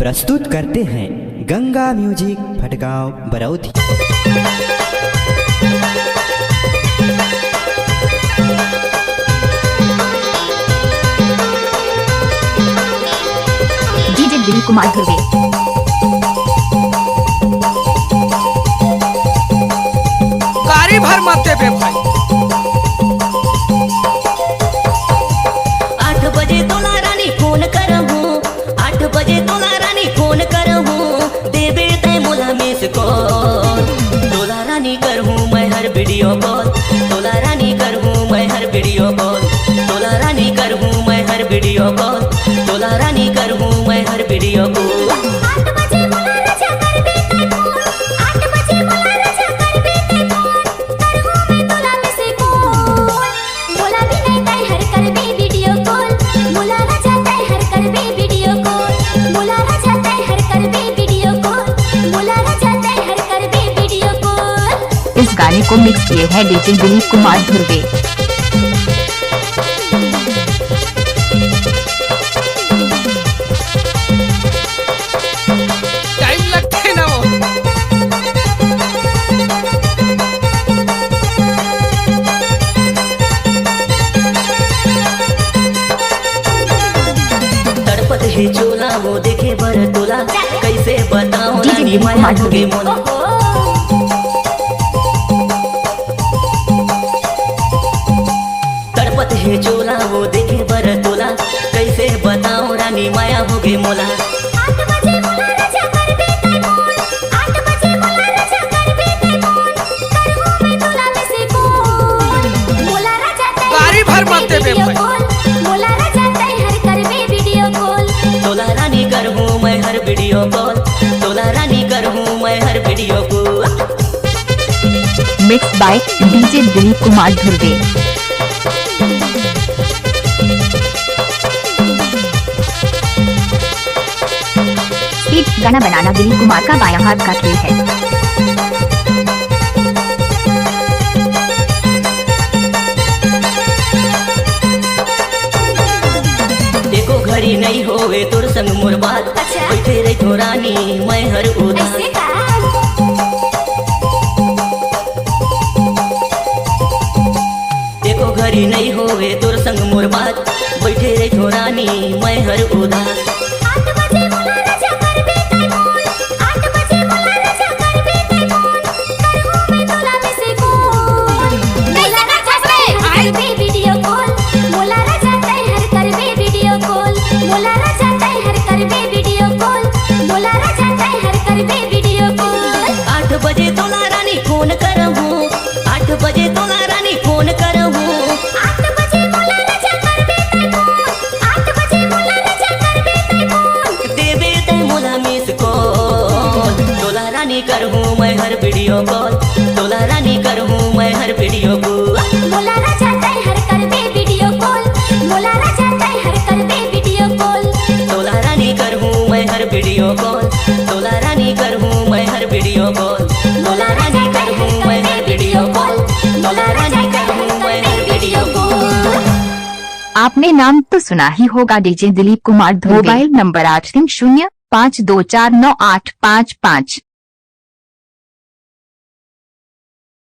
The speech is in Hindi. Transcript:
प्रस्तुत करते हैं गंगा म्यूजिक भटगांव बरौधी। डीजे दिलीप कुमार ध्रुवे। गाड़ी भर मत दे भाई। 8 बजे तोला रानी फोन करहूँ, 8 बजे तोला रानी फोन करहूँ, देबे तै मोला मिस कॉल। तोला रानी करहूँ मैं हर वीडियो कॉल, तोला रानी करहूँ मैं हर वीडियो कॉल, तोला रानी करहूँ मैं हर वीडियो कॉल, तोला रानी करहूँ मैं हर वीडियो कॉल। 8 बजे मोला राजा करबे तै फोन, 8 बजे मोला राजा करबे तै फोन, करहूँ मैं तोला मिस कॉल। मोला भी नहीं तै हर करबे वीडियो कॉल, मोला राजा तै हर करबे वीडियो कॉल, मोला राजा तै हर करबे वीडियो कॉल, मोला राजा तै हर करबे वीडियो कॉल। इस गाने को मिक्स किए हैं डीजे दिलीप कुमार ध्रुवे। टाइम लगते है ना वो। तड़पत है चोला वो देखे बर तोला, कैसे बताऊं डीजे रानी दिलीप माया कुमार हो गई ध्रुवे। मोला। तड़पत है चोला वो देखे बर तोला, कैसे बताऊं रानी माया हो गई मोला। 8 बजे मोला राजा करबे तै फोन, 8 बजे मोला राजा करबे तै फोन, करहूँ मैं तोला मिस कॉल। मोला राजा तै गाड़ी भर मत दे वीडियो भाई। कॉल, मोला राजा तै हर करबे वीडियो कॉल। तोला रानी करहूँ मैं हर वीडियो कॉल, तोला रानी करहूँ मैं हर video call. Mix by DJ Dilip Kumar Dhruve. Speed गाना बनाना दिलीप कुमार का बायां हाथ का खेल है। देखो घड़ी नहीं होवे तोर संग मोर बात, अच्छा। बैठे रही तो रानी मैं हर उदास। ऐसे का देखो घड़ी नहीं होवे तोर संग मोर बात, बैठे रही तो रानी मैं हर उदास। 8 बजे मोला राजा करबे तै फोन, 8 बजे मोला राजा करबे तै फोन, करहूँ मैं तोला मिस कॉल। मोला राजा तै हर करबे वीडियो कॉल, मोला राजा तै हर करबे वीडियो कॉल, मोला राजा तै हर करबे वीडियो कॉल, मोला राजा तै हर करबे वीडियो कॉल। 8 बजे तोला रानी फोन करहूँ, 8 बजे तोला रानी फोन करहूँ, 8 बजे मोला राजा करबे तै फोन, 8 बजे मोला राजा करबे तै फोन, देबे तै मोला मिस कॉल। तोला रानी करहूँ मैं हर वीडियो कॉल, तोला रानी करहूँ मैं हर वीडियो कॉल। मोला राजा तै हर करबे वीडियो कॉल, मोला राजा तै हर करबे वीडियो कॉल। तोला रानी करहूँ मैं हर वीडियो कॉल, तोला रानी करहूँ मैं हर वीडियो कॉल, तोला रानी करहूँ मैं हर वीडियो कॉल, तोला रानी करहूँ मैं हर वीडियो कॉल। आपने नाम तो सुना ही होगा DJ Dilip Kumar Dhruve. Mobile number 83052498555।